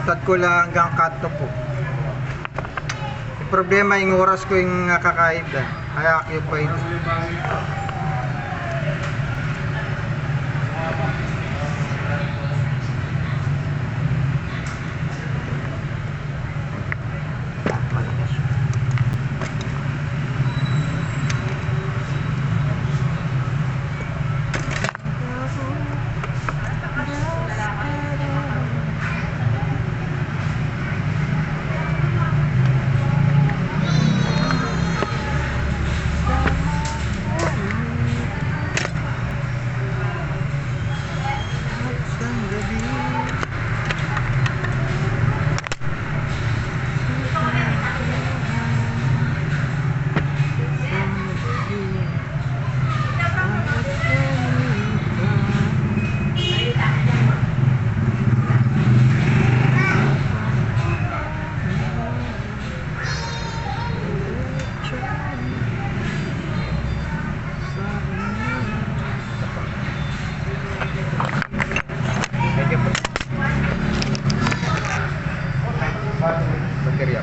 Tad ko lang hanggang kanto po. Yung problema yung oras ko yung kakaida. Kaya occupied. Baterya.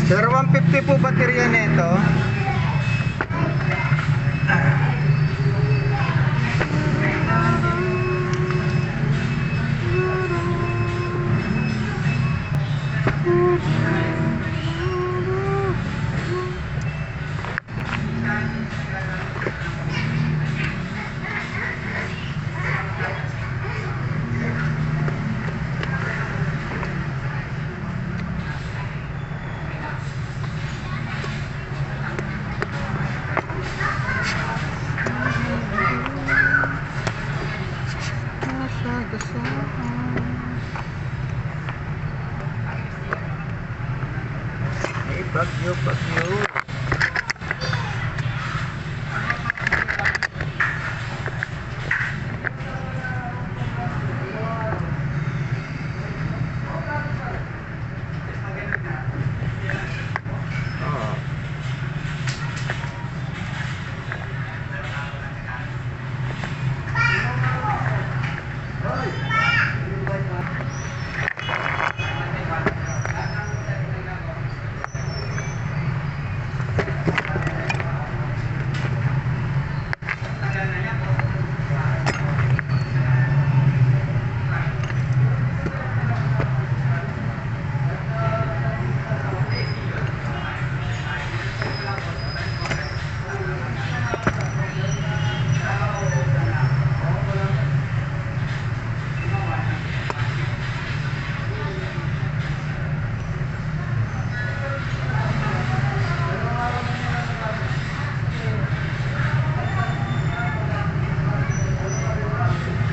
Sir, 150 po baterya nito. Bagyo, bagyo.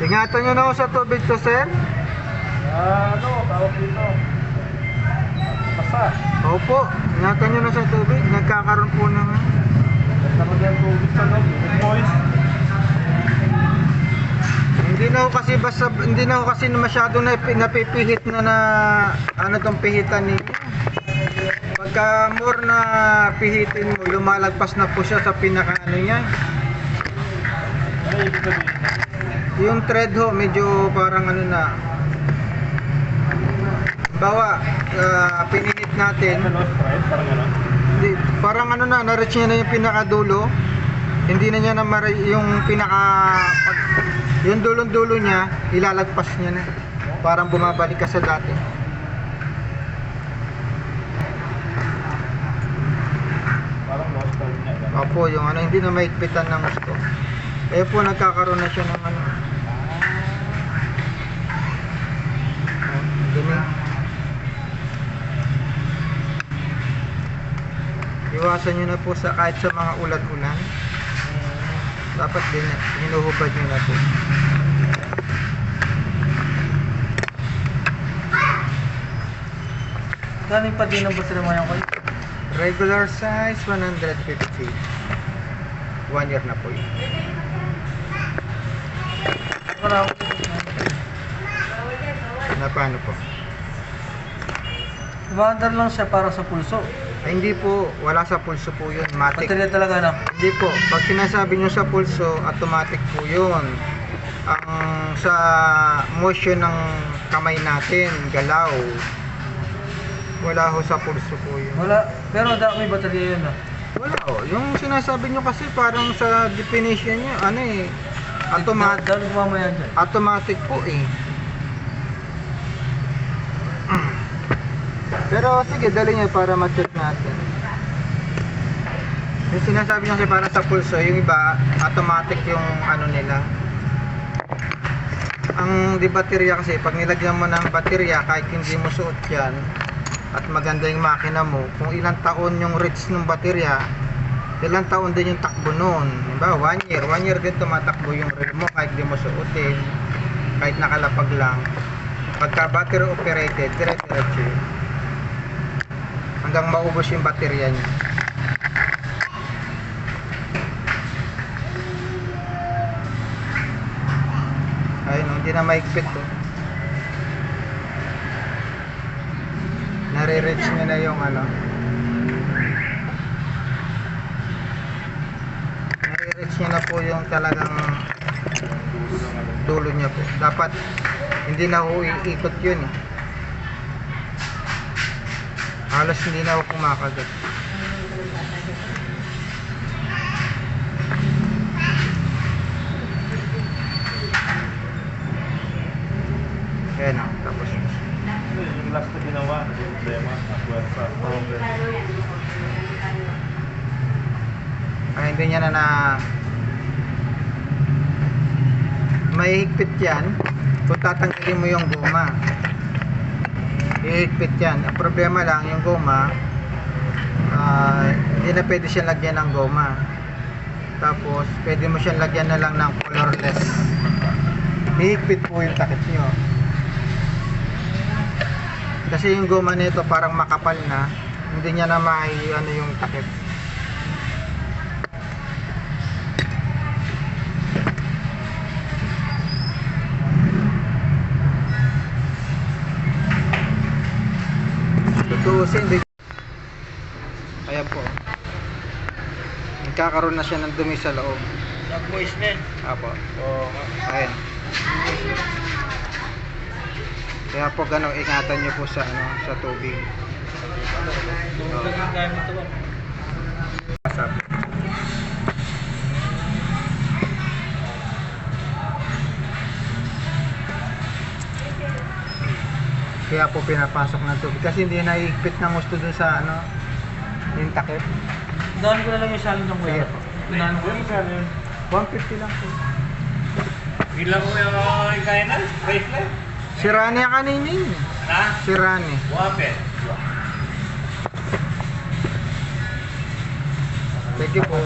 Ingatan nyo na ako sa tubig to, sir. Tawag dito. Basta. Opo, ingatan nyo na sa tubig. Nagkakaroon po ng Basta yung tubig sa loob. Boys. Hindi na ako kasi masyadong napipihit na ano tong pihitan ninyo. Pagka more na pihitin mo, lumalagpas na po siya sa pinaka ano niya. Ano ibig sabihin? Yung thread ho, medyo parang ano na. Bawa, pininit natin. Ano, thread? Parang ano? Hindi, parang ano na, na-reach niya na yung pinakadulo. hindi na niya yung yung dulong-dulo niya, ilalagpas niya na. Parang bumabalik ka sa dati. Parang nostal niya. Opo, yung ano, hindi na maigpitan ng gusto. Eh po, nagkakaroon na siya ng ano. Dumi. Iwasan nyo na po kahit sa mga ulan-ulan. Dapat din, hinuhubad nyo na po. Galing pa din ang basta naman yung kayo. Regular size, 150. 1 year na po yun. Wala ako. Na paano po? Umaandar lang siya para sa pulso. Ay, hindi po, wala sa pulso po yun, matic. Baterya talaga na. Hindi po, pag sinasabi nyo sa pulso, automatic po yun. Ang sa motion ng kamay natin, galaw. Wala ho sa pulso po yun. Wala. Pero may baterya yun ah. Wala ho. Yung sinasabi nyo kasi parang sa definition nyo, ano eh, Dahil mamaya dyan. automatic po eh. Pero sige, dali nyo para ma-check natin. Yung sinasabi nyo kasi para sa pulso, yung iba, automatic yung ano nila. Ang di baterya kasi, pag nilagyan mo ng baterya, kahit hindi mo suot yan, at maganda yung makina mo, kung ilang taon yung reach ng baterya, ilang taon din yung takbo nun. Diba? 1 year. 1 year din tumatakbo yung reel mo kahit di mo suotin, kahit nakalapag lang. Pagka battery operated, dire-diretso yun. Hanggang maubos yung baterya niya. Ayun, hindi na maigpit to. Nare-reach niya na yung ano. Nare-reach niya na po yung talagang dulo niya po. Dapat hindi na ho iikot yun eh. Halos hindi na ako kumakagat. Ayan o, tapos Yung last na ginawa, yung problema, aswersa, problem. ay hindi niya na mahihigpit yan kung tatanggalin mo yung goma. Ihigpit yan. Ang problema lang yung goma, hindi na pwede siya lagyan ng goma. Tapos pwede mo siyang lagyan na lang ng colorless. Ihigpit po yung takip nyo. Kasi yung goma nito parang makapal na, hindi niya na ano yung takip. Tutuusin din. Ayan po. Nagkakaroon na siya ng dumi sa loob. Nag-moist na eh. Apo. Ayan. Kaya po gano'ng ingatan nyo po sa sa tubig. Lagyan gamit ito ba? Pasap. Kaya po pinapasok ng tubig kasi hindi naihigpit ng gusto dun sa yung takip. Daan ko na lang yung salin ng kuya. Sige po. Pinano ko. Yung magkano yun? 150 lang po. Ilang mo yung kainan? Bracelet? Si Rani ang kaninin. Na? Si Rani. Wapet. Thank you po.